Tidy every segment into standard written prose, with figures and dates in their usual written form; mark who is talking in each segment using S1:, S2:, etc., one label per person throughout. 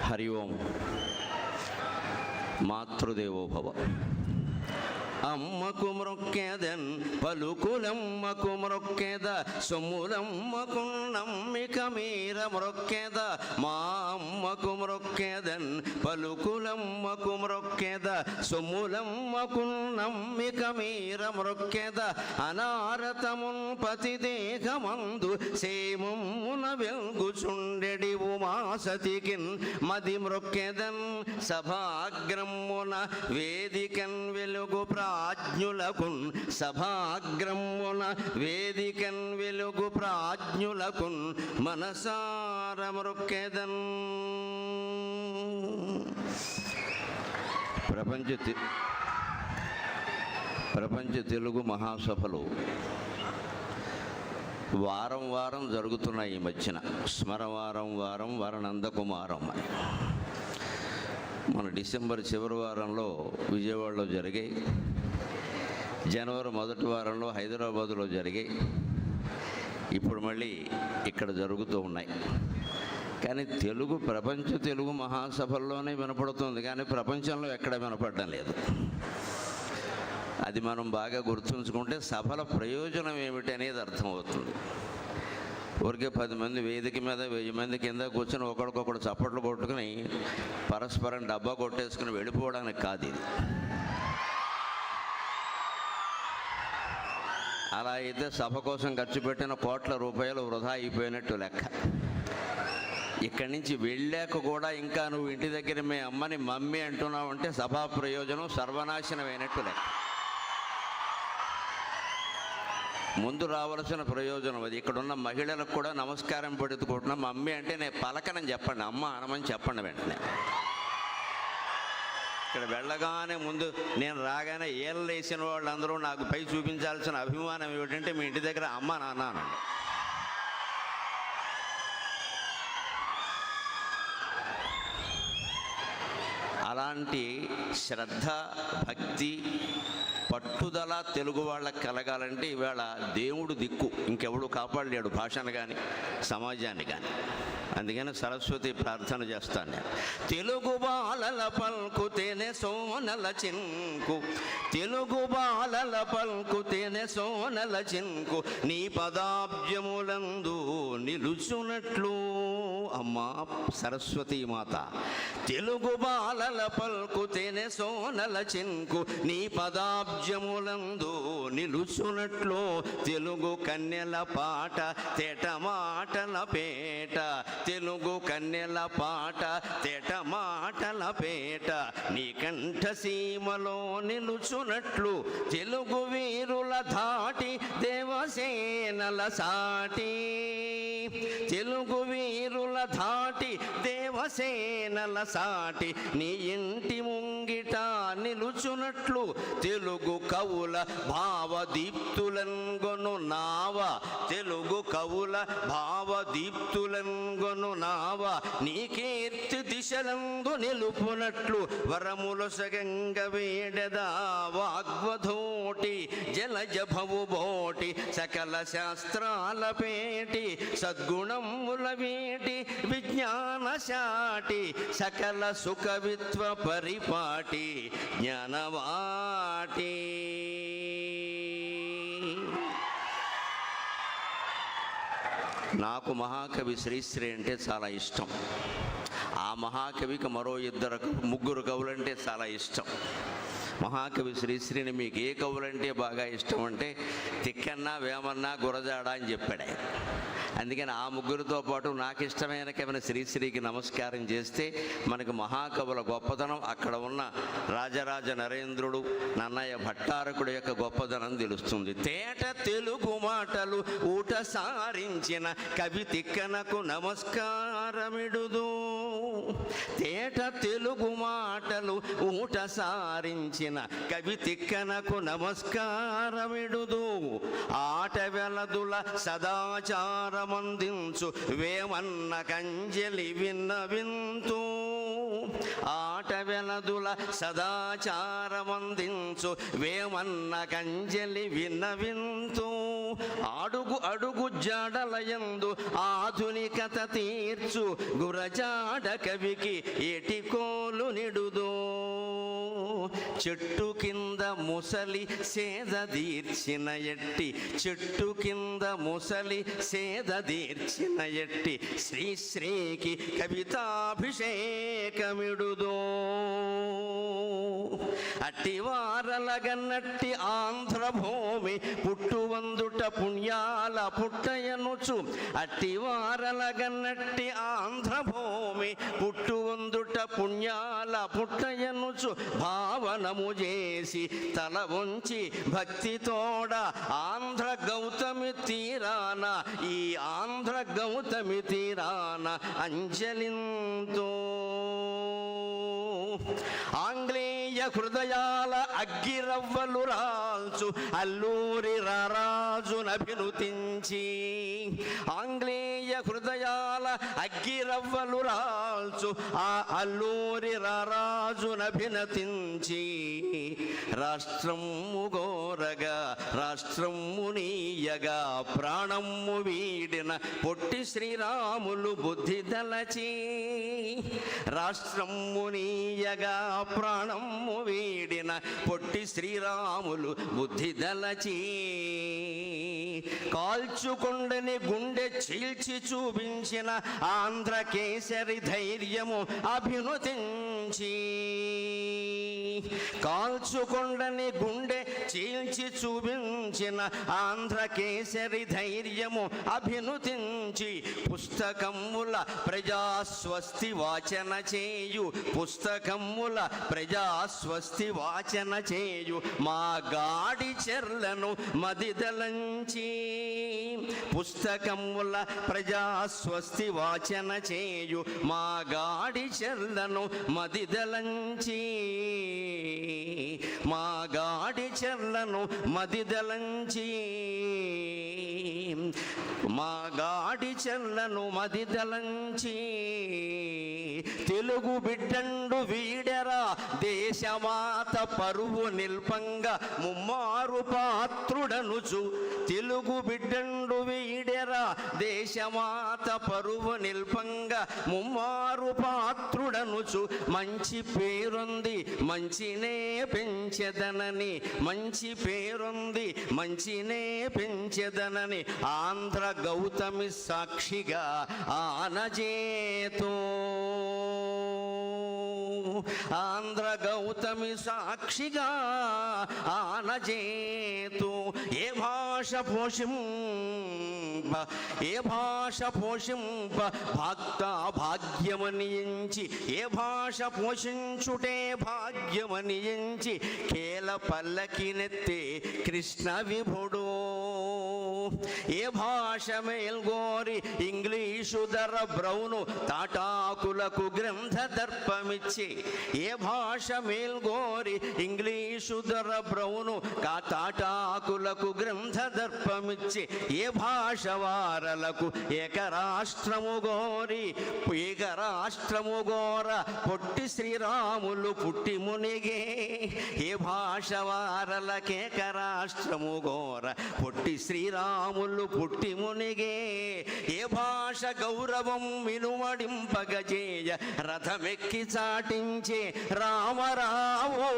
S1: హరి ఓం. మాతృదేవో భవ. అమ్మకు మ్రొక్కెదన్ పలుకులమ్మకు మ్రొక్కెద, సొమ్ములమ్మకు నమ్మిక మీర మ్రొక్కెద. మా అమ్మకు మ్రొక్కెదన్ పలుకులమ్మకు మ్రొక్కెద, సొమ్ములమ్మకు నమ్మిక మీర మ్రొక్కెద. అనారతమున్ పతి దేహమందు సేమమున వెల్గుచుండెడి ఉమాసతికిన్ మది మ్రొక్కెదన్. సభాగ్రమున వేదికన్ వెలుగు ప్రాజ్ఞులకున్, సభాగ్రమున వేదికన్ వెలుగు ప్రాజ్ఞులకున్ మనసార మ్రొక్కెదన్. ప్రపంచ తెలుగు మహాసభలు వారం వారం జరుగుతున్నాయి. ఈ మధ్యన స్మరవారం వారం వరనందకుమారం అని మన డిసెంబర్ చివరి వారంలో విజయవాడలో జరిగాయి. జనవరి మొదటి వారంలో హైదరాబాదులో జరిగాయి. ఇప్పుడు మళ్ళీ ఇక్కడ జరుగుతూ ఉన్నాయి. కానీ ప్రపంచ తెలుగు మహాసభల్లోనే వినపడుతుంది, కానీ ప్రపంచంలో ఎక్కడ వినపడడం లేదు. అది మనం బాగా గుర్తుంచుకుంటే సభల ప్రయోజనం ఏమిటి అనేది అర్థమవుతుంది. ఊరికే 10 మంది వేదిక మీద 1000 మంది కింద కూర్చొని ఒకరికొకరు చప్పట్లు కొట్టుకుని పరస్పరం డబ్బా కొట్టేసుకుని వెళ్ళిపోవడానికి కాదు ఇది. అలా అయితే సభ కోసం ఖర్చు పెట్టిన కోట్ల రూపాయలు వృధా అయిపోయినట్టు లెక్క. ఇక్కడి నుంచి వెళ్ళాక కూడా ఇంకా నువ్వు ఇంటి దగ్గర మీ అమ్మని మమ్మీ అంటున్నావు అంటే సభా ప్రయోజనం సర్వనాశనమైనట్టు లెక్క. ముందు రావాల్సిన ప్రయోజనం అది. ఇక్కడున్న మహిళలకు కూడా నమస్కారం పెడుతుకుంటున్నాం. మమ్మీ అంటే నేను పలకనని చెప్పండి, అమ్మ అనమని చెప్పండి వెంటనే. ఇక్కడ వెళ్ళగానే ముందు నేను రాగానే ఏళ్ళు వేసిన వాళ్ళందరూ నాకు పై చూపించాల్సిన అభిమానం ఏమిటంటే మీ ఇంటి దగ్గర అమ్మ నాన్న అనండి. అలాంటి శ్రద్ధ, భక్తి, పట్టుదల తెలుగు వాళ్ళకి కలగాలంటే ఇవాళ దేవుడు దిక్కు, ఇంకెవడు కాపాడలేడు భాషను కానీ సమాజాన్ని కానీ. అందుకని సరస్వతి ప్రార్థన చేస్తాను నేను. తెలుగు బాలల పల్కుతేనే సోనల చింకు, తెలుగు బాలల పల్కుతేనే సోనల చింకు, నీ పదాబ్జములందు నిలుచున్నట్లు. అమ్మా సరస్వతీ మాత, తెలుగు బాలల పల్కుతేనే సోనల చింకు, నీ పదాబ్జములందు నిలుచున్నట్లు. తెలుగు కన్యల పాట తేట మాటల పేట, తెలుగు కన్యల పాట తేట మాటల పేట, నీ కంఠ సీమలో నిలుచున్నట్లు. తెలుగు వీరుల ధాటి దేవసేనల సాటి, తెలుగు వీరుల ధాటి దేవసేనల సాటి, నీ ఇంటి ముంగిట నిలుచున్నట్లు. తెలుగు కవుల భావదీప్తులన్గొను నావ, తెలుగు కవుల భావదీప్తులన్గొను నావ, నీ కీర్తి దిశలందు నిలుపునట్లు. వరములొసగంగ వేడెదా వాగ్వధోటి, జలజభవు బోటి, సకల శాస్త్రాల పేటి, సద్గుణముల వేటి, విజ్ఞాన శాటి, సకల సుఖవిత్వ పరిపాటి, జ్ఞానవాటి. నాకు మహాకవి శ్రీశ్రీ అంటే చాలా ఇష్టం. ఆ మహాకవికి మరో 2-3 కవులంటే చాలా ఇష్టం. మహాకవి శ్రీశ్రీని మీకు ఏ కవులంటే బాగా ఇష్టం అంటే తిక్కన్న, వేమన్న, గురజాడ అని చెప్పాడు. అందుకని ఆ ముగ్గురితో పాటు నాకు ఇష్టమైన కవిని శ్రీశ్రీకి నమస్కారం చేస్తే మనకు మహాకవుల గొప్పతనం, అక్కడ ఉన్న రాజరాజ నరేంద్రుడు, నన్నయ్య భట్టారకుడు యొక్క గొప్పతనం తెలుస్తుంది. తేట తెలుగు మాటలు ఊట సారించిన కవి తిక్కనకు నమస్కారమిడుదు. తేట తెలుగు మాటలు ఊట సారించిన కవి తిక్కనకు నమస్కారమిడుదు. ఆట వెలదుల సదాచారమందించు వేమన్న కంజలి విన్న వింతు, ఆట వెల నదుల సదాచారమందించు వేమన్న కంజలి విన్నవింతు అడుగు అడుగు జాడలయందు ఆధునికత తీర్చు గురజాడ కవికి ఎటికోలు నిడుదో చెట్టు కింద ముసలి సేద తీర్చిన ఎట్టి చెట్టు కింద ముసలి సేద తీర్చిన ఎట్టి శ్రీశ్రీకి కవితాభిషేకమిడుదో అట్టివారలగన్నట్టి ఆంధ్రభూమి పుట్టువందుట పుణ్యాల పుట్టయనుచు అట్టివారలగన్నట్టి ఆంధ్రభూమి పుట్టువందుట పుణ్యాల పుట్టయనుచు భావనము చేసి తల వంచి భక్తితోడ ఆంధ్ర గౌతమి తీరాన ఈ ఆంధ్ర గౌతమి తీరాన అంజలింతో ఆంగ్లేయ హృదయాల అగ్గిరవ్వలు రాల్చు అల్లూరి రారాజునభినుతించి ఆంగ్లేయ హృదయాల అగ్గిరవ్వలు రాల్చు ఆ అల్లూరి రారాజునభినతించి రాష్ట్రము గోరగా రాష్ట్రము నీయగా ప్రాణము వీడిన పొట్టి శ్రీరాములు బుద్ధి దలచి రాష్ట్రము నీయగా ప్రాణము వీడిన పొట్టి శ్రీరాములు బుద్ధి దలచి కాల్చుకొండని గుండె చీల్చి చూపించిన ఆంధ్రకేసరి ధైర్యము అభినుతించి కాల్చుకొండని గుండె చీల్చి చూపించిన ఆంధ్రకేసరి ధైర్యము అభినుతించి పుస్తకముల ప్రజాస్వస్తి వాచన చేయు పుస్తకముల ప్రజాస్వస్తి వాచన చేయు మా గాడి చెర్లను మదిదలంచి పుస్తకముల ప్రజాస్వస్తి వాచన చేయు మా గాడి చెర్లను మదిదలంచి మా గాడి చెర్లను మదిదలంచి మా గాడి చెర్లను మదిదలంచి తెలుగు బిడ్డండు వీడెరా దేశమాత పరువు నిల్పంగా ముమ్మారు పాత్రుడనుచు తెలుగు బిడ్డండు వీడెరా దేశమాత పరువు నిల్పంగా ముమ్మారు పాత్రుడనుచు మంచి పేరుంది మంచినే పెంచెదనని మంచి పేరుంది మంచినే పెంచెదనని ఆంధ్ర గౌతమి సాక్షిగా ఆనజేతో ఆంధ్ర గౌతమి సాక్షిగా ఆనజేతు ఏ భాష పోషింప ఏ భాష పోషింప భక్త భాగ్యమనియించి ఏ భాష పోషించుటే భాగ్యమనియించి కేల పల్లకినెత్తే కృష్ణ విభుడు ఏ భాష మేల్గోరి ఇంగ్లీషు ధర బ్రౌను తాటాకులకు గ్రంథ దర్పమిచ్చి ఏ భాష మేల్గోరి ఇంగ్లీషు ధర బ్రౌను తాటాకులకు గ్రంథ దర్పమిచ్చి ఏ భాష వారలకు ఏకరాష్ట్రము గోరి ఏకరాష్ట్రము గోర పొట్టి శ్రీరాములు పుట్టి మునిగే ఏ భాష వారలకు ఏకరాష్ట్రము గోర పొట్టి శ్రీరాములు పుట్టి మునిగే ఏ భాష గౌరవం వినువడింపగజేయ రథమెక్కి చాటించే రామరావో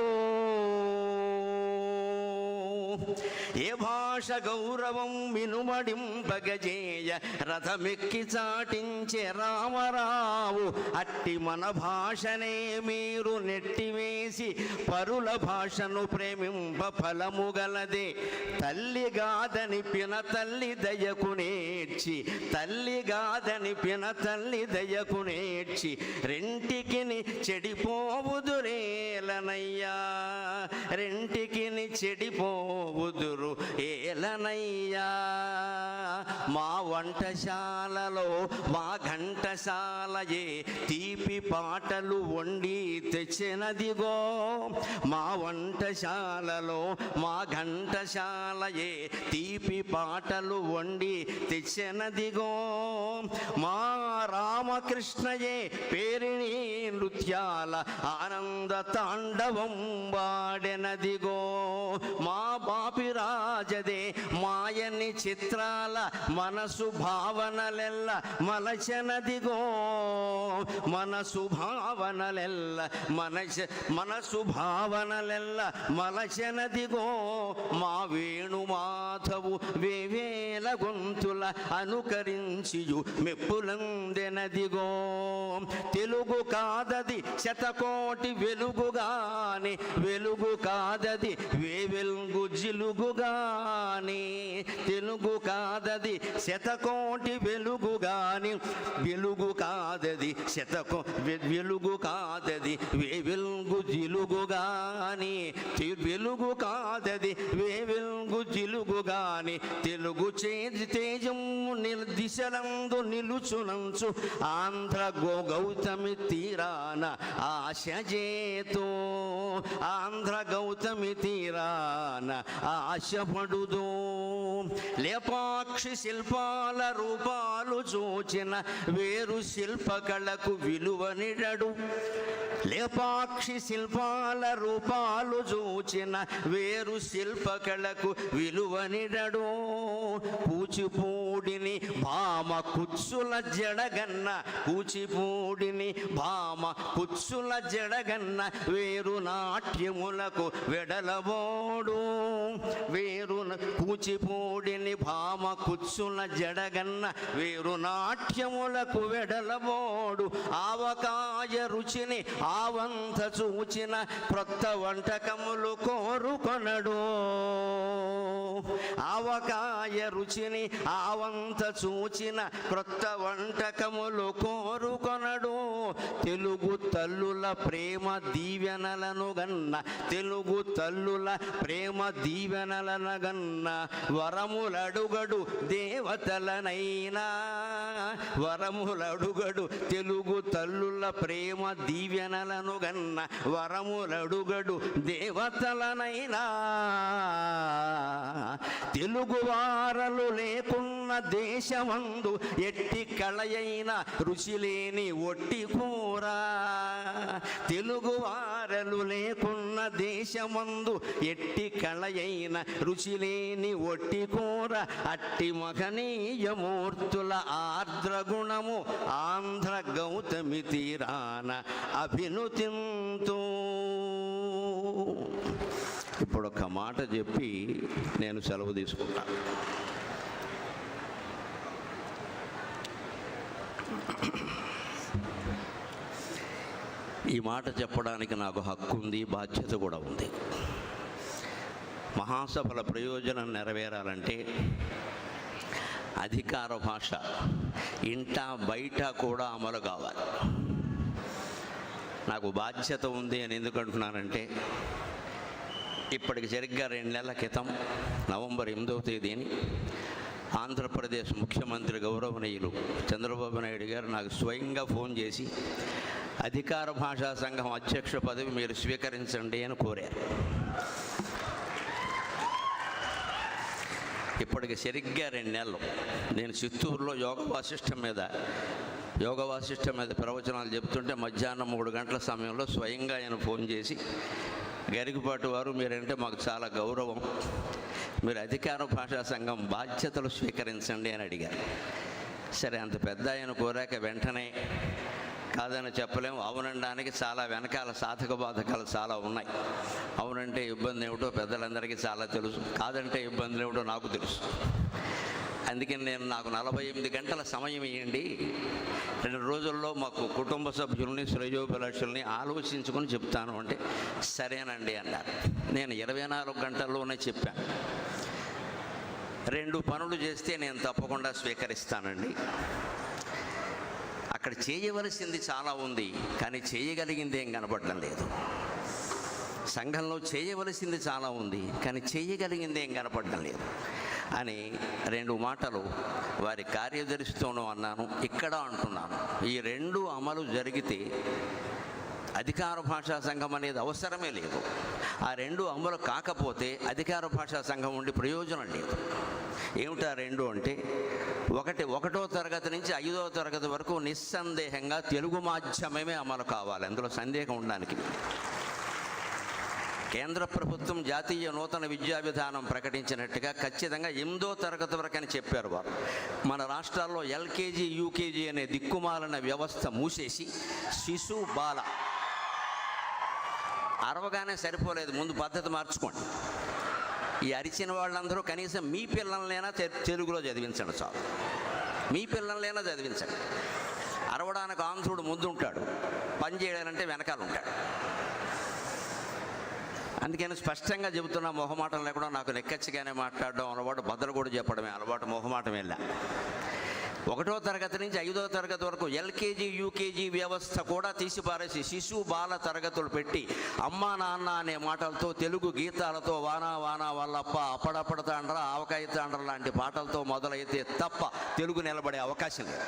S1: ఏ భాష గౌరవం వినుమడింపగజేయ రథమెక్కి చాటించే రామరావు అట్టి మన భాషనే మీరు నెట్టివేసి పరుల భాషను ప్రేమింప ఫలము గలదే తల్లిగాదని పిన తల్లి దయకు నేర్చి తల్లిగాదని పిన తల్లి దయకు నేర్చి రెంటికిని చెడిపోవుదురేలనయ్యా రెంటికిని చెడిపోవుదురు ఏలనయ్యా మా వంటశాలలో మా ఘంటశాలయే తీపి పాటలు వండి తెచ్చినదిగో మా వంటశాలలో మా ఘంటశాలయే తీపి పాటలు వండి తెచ్చినదిగో మా రామకృష్ణయే పేరిణి నృత్య ముత్యాల ఆనంద తాండవం వాడెనదిగో. మా బాపిరాజదే మాయని చిత్రాల మనసు భావనలెల్ల మలచెనదిగో. మనసు భావనలెల్ల మనసు భావనలెల్ల మలచెనదిగో. మా వేణుమాధవు వేవేల గొంతుల అనుకరించియు మెప్పులందెనదిగో. తెలుగు కాదది శతకోటి వెలుగుగాని, వెలుగు కాదది వేవెల్గు జిలుగుగాని. తెలుగు కాదది శతకోటి వెలుగుగాని, వెలుగు కాదది వెలుగు కాదది వేవెల్గు జిలుగుగాని. వెలుగు కాదది వేవెల్గు జిలుగుగాని. తెలుగు తేజము దిశలందు నిలుచునంచు ఆంధ్ర గౌతమి తీరాన ఆశజేతో. ఆంధ్ర గౌతమి తీరాన ఆశపడుదో. లేపాక్షి శిల్పాల రూపాలు చూచిన వేరు శిల్పకళకు విలువనిడడు. లేపాక్షి శిల్పాల రూపాలు చూచిన వేరు శిల్పకళకు విలువనిడడు. కూచిపూడిని భామ కుత్సుల జడగన్న, కూచిపూడిని భామ కుత్సుల జడగన్న వేరు నాట్యములకు వెడలబోడు. వేరు కూచిపూడిని భామ కుత్సుల జడగన్న వేరు నాట్యములకు వెడలబోడు. ఆవకాయ రుచిని ఆవంత చూచిన క్రొత్త వంటకములు కోరుకొనడు. ఆవకాయ రుచిని ఆవంత చూచిన క్రొత్త వంటకములు కోరుకొనడు. తెలుగు తల్లుల ప్రేమ దీవెనలను గన్న, తెలుగు తల్లుల ప్రేమ దీవెనలను గన్న వరములడుగడు దేవతలనైనా. వరములడుగడు తెలుగు తల్లుల ప్రేమ దీవెనలను గన్న వరములడుగడు దేవతలనైనా. తెలుగు వారలు లేకున్న దేశమందు ఎట్టి కళయైన రుచి లేని ఒట్టి కూర. తెలుగు వారలు లేకున్న దేశమందు ఎట్టి కళయైన రుచి లేని ఒట్టి కూర. అట్టి మహనీయమూర్తుల ఆర్ద్రగుణము ఆంధ్ర గౌతమి తీరాన అభినుతింతూ. ఇప్పుడు ఒక మాట చెప్పి నేను సెలవు తీసుకుంటా. ఈ మాట చెప్పడానికి నాకు హక్కు ఉంది, బాధ్యత కూడా ఉంది. మహాసభల ప్రయోజనం నెరవేరాలంటే అధికార భాష ఇంట బయట కూడా అమలు కావాలి. నాకు బాధ్యత ఉంది అని ఎందుకు అంటున్నానంటే, ఇప్పటికి సరిగ్గా 2 నెలల క్రితం నవంబర్ 8వ తేదీని ఆంధ్రప్రదేశ్ ముఖ్యమంత్రి గౌరవనీయులు చంద్రబాబు నాయుడు గారు నాకు స్వయంగా ఫోన్ చేసి అధికార భాషా సంఘం అధ్యక్ష పదవి మీరు స్వీకరించండి అని కోరారు. ఇప్పటికి సరిగ్గా 2 నెలలు నేను చిత్తూరులో యోగ వాసిష్టం మీద ప్రవచనాలు చెప్తుంటే మధ్యాహ్నం 3 గంటల సమయంలో స్వయంగా ఆయన ఫోన్ చేసి, గరికపాటి వారు మీరంటే మాకు చాలా గౌరవం, మీరు అధికార భాషా సంఘం బాధ్యతలు స్వీకరించండి అని అడిగారు. సరే, అంత పెద్ద ఆయన కోరాక వెంటనే కాదని చెప్పలేము. అవునడానికి చాలా వెనకాల సాధక బాధకాలు చాలా ఉన్నాయి. అవునంటే ఇబ్బంది ఏమిటో పెద్దలందరికీ చాలా తెలుసు, కాదంటే ఇబ్బందులు ఏమిటో నాకు తెలుసు. అందుకని నాకు 48 గంటల సమయం ఇవ్వండి, 2 రోజుల్లో మాకు కుటుంబ సభ్యుల్ని శ్రేయోభిలాషుల్ని ఆలోచించుకొని చెప్తాను అంటే సరేనండి అన్నారు. నేను 24 గంటల్లోనే చెప్పాను. 2 పనులు చేస్తే నేను తప్పకుండా స్వీకరిస్తానండి. అక్కడ చేయవలసింది చాలా ఉంది, కానీ చేయగలిగింది ఏం కనపడడం లేదు. సంఘంలో చేయవలసింది చాలా ఉంది, కానీ చేయగలిగింది ఏం కనపడడం లేదు అని 2 మాటలు వారి కార్యదర్శితోనూ అన్నాను, ఇక్కడ అంటున్నాను. ఈ 2 అమలు జరిగితే అధికార భాషా సంఘం అనేది అవసరమే లేదు. ఆ రెండు అమలు కాకపోతే అధికార భాషా సంఘం ఉండి ప్రయోజనం లేదు. ఏమిటా రెండు అంటే, ఒకటో తరగతి నుంచి 5వ తరగతి వరకు నిస్సందేహంగా తెలుగు మాధ్యమమే అమలు కావాలి. అందులో సందేహం ఉండడానికి. కేంద్ర ప్రభుత్వం జాతీయ నూతన విద్యా విధానం ప్రకటించినట్టుగా ఖచ్చితంగా 8వ తరగతి వరకు అని చెప్పారు వారు. మన రాష్ట్రాల్లో ఎల్కేజీ యూకేజీ అనే దిక్కుమాలిన వ్యవస్థ మూసేసి శిశు బాల అరవగానే సరిపోలేదు, ముందు పద్ధతి మార్చుకోండి. ఈ అరిచిన వాళ్ళందరూ కనీసం మీ పిల్లలనైనా తెలుగులో చదివించండి చాలు. మీ పిల్లలనైనా చదివించండి. అరవడానికి ఆంధ్రుడు ముందు ఉంటాడు, పని చేయాలంటే వెనకాల ఉంటాడు. అందుకని స్పష్టంగా చెబుతున్నా, మొహమాటం లేకుండా నాకు నెక్కచ్చిగానే మాట్లాడడం అలవాటు, బద్దలు కూడా చెప్పడమే అలవాటు, మొహమాటం వెళ్ళా. 1వ తరగతి నుంచి 5వ తరగతి వరకు ఎల్కేజీ యూకేజీ వ్యవస్థ కూడా తీసిపారేసి శిశు బాల తరగతులు పెట్టి అమ్మా నాన్న అనే మాటలతో, తెలుగు గీతాలతో, వానా వానా వల్లప్ప, అప్పడప్పడ తాండ్ర, ఆవకాయ తాండ్ర లాంటి పాటలతో మొదలైతే తప్ప తెలుగు నిలబడే అవకాశం లేదు.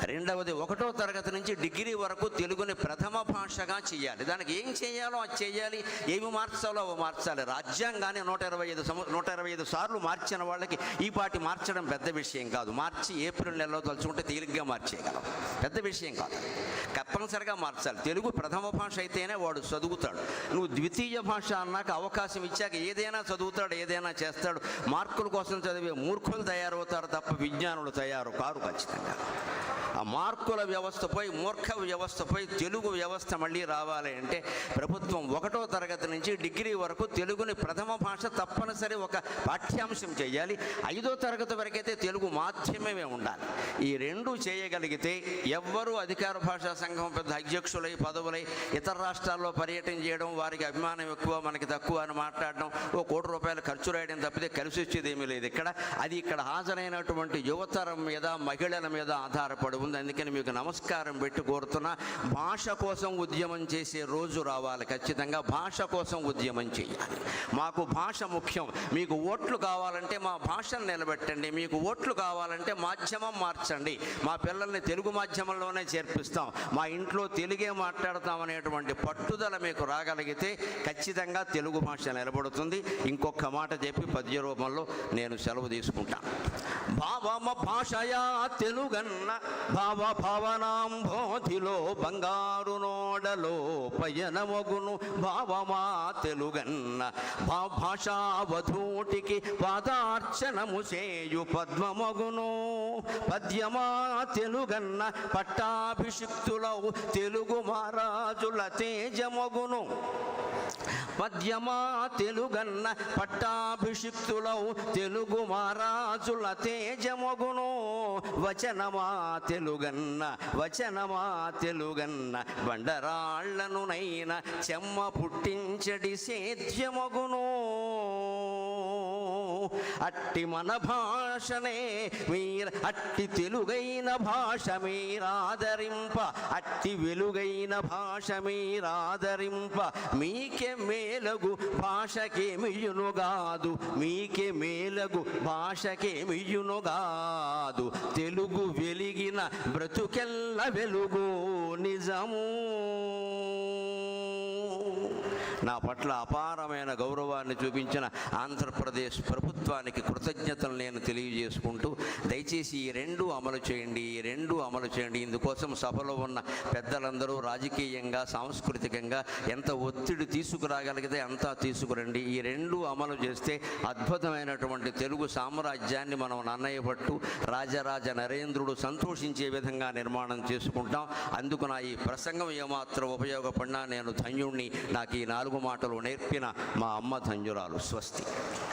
S1: రెండవది, 1వ తరగతి నుంచి డిగ్రీ వరకు తెలుగుని ప్రథమ భాషగా చేయాలి. దానికి ఏం చేయాలో అది చేయాలి, ఏమి మార్చాలో అవి మార్చాలి. రాజ్యాంగాన్ని 125 సార్లు మార్చిన వాళ్ళకి ఈ పాటి మార్చడం పెద్ద విషయం కాదు. మార్చి ఏప్రిల్ నెలలో తలుచుకుంటే తేలిగ్గా మార్చేయగలం, పెద్ద విషయం కాదు. తప్పనిసరిగా మార్చాలి. తెలుగు ప్రథమ భాష అయితేనే వాడు చదువుతాడు. నువ్వు ద్వితీయ భాష అన్నాక అవకాశం ఇచ్చాక ఏదైనా చదువుతాడు, ఏదైనా చేస్తాడు. మార్కుల కోసం చదివే మూర్ఖులు తయారవుతారు తప్ప విజ్ఞానులు తయారు కారు ఖచ్చితంగా. ఆ మార్కుల వ్యవస్థపై, మూర్ఖ వ్యవస్థపై తెలుగు వ్యవస్థ మళ్ళీ రావాలి అంటే ప్రభుత్వం 1వ తరగతి నుంచి డిగ్రీ వరకు తెలుగుని ప్రథమ భాష తప్పనిసరి ఒక పాఠ్యాంశం చేయాలి. 5వ తరగతి వరకైతే తెలుగు మాధ్యమమే ఉండాలి. ఈ రెండు చేయగలిగితే ఎవ్వరూ అధికార భాషా సంఘం పెద్ద అధ్యక్షులై పదవులై ఇతర రాష్ట్రాల్లో పర్యటన చేయడం, వారికి అభిమానం ఎక్కువ మనకి తక్కువ అని మాట్లాడడం, ఓ ₹1 ఖర్చు రాయడం తప్పితే కలిసి వచ్చేది ఏమీ లేదు ఇక్కడ. అది ఇక్కడ హాజరైనటువంటి యువతరం మీద, మహిళల మీద ఆధారపడి ఉంది. అందుకని మీకు నమస్కారం పెట్టి కోరుతున్నా, భాష కోసం ఉద్యమం చేసే రోజు రావాలి. ఖచ్చితంగా భాష కోసం ఉద్యమం చేయాలి. మాకు భాష ముఖ్యం. మీకు ఓట్లు కావాలంటే మా భాషను నిలబెట్టండి, మీకు ఓట్లు కావాలంటే మాధ్యమం మార్చండి, మా పిల్లల్ని తెలుగు మాధ్యమంలోనే చేర్పిస్తాం, మా ఇంట్లో తెలుగే మాట్లాడతాం అనేటువంటి పట్టుదల మీకు రాగలిగితే ఖచ్చితంగా తెలుగు భాష నిలబడుతుంది. ఇంకొక మాట చెప్పి పద్య రూపంలో నేను సెలవు తీసుకుంటాను. భావమ భాషయా తెలుగన్న భావ భావనాంబోధిలో బంగారు నోడలో పయనమగును భావమా తెలుగన్న భాషావధూటికి పాదార్చనము చేయు పద్మమగును పద్యమా తెలుగన్న పట్టాభిషిక్తులవు తెలుగు మహారాజుల తేజమగును పద్యమా తెలుగన్న పట్టాభిషిక్తులవు తెలుగు మహారాజుల తేజమగును వచనమా తెలుగన్న వచనమా తెలుగన్న బండరాళ్లను నైన చెమ్మ పుట్టించడి సేద్యమగును అట్టి మన భాషనే అట్టి తెలుగైన భాష మీరాదరింప అట్టి వెలుగైన భాష మీరాదరింప మీకే మేలగు భాషకేమియునుగాదు మీకే మేలగు భాషకేమియునుగాదు తెలుగు వెలిగిన బ్రతుకెల్ల వెలుగు నిజము. నా పట్ల అపారమైన గౌరవాన్ని చూపించిన ఆంధ్రప్రదేశ్ ప్రభుత్వానికి కృతజ్ఞతలు నేను తెలియజేసుకుంటూ, దయచేసి ఈ రెండు అమలు చేయండి, ఈ రెండు అమలు చేయండి. ఇందుకోసం సభలో ఉన్న పెద్దలందరూ రాజకీయంగా, సాంస్కృతికంగా ఎంత ఒత్తిడి తీసుకురాగలిగితే అంతా తీసుకురండి. ఈ రెండు అమలు చేస్తే అద్భుతమైనటువంటి తెలుగు సామ్రాజ్యాన్ని మనం నన్నయ్య పట్టు రాజరాజ నరేంద్రుడు సంతోషించే విధంగా నిర్మాణం చేసుకుంటాం. అందుకు నా ఈ ప్రసంగం ఏమాత్రం ఉపయోగపడినా నేను ధన్యుణ్ణి. నాకు ఈ 4 మాటలు నేర్పిన మా అమ్మ ధన్యురాలు. స్వస్తి.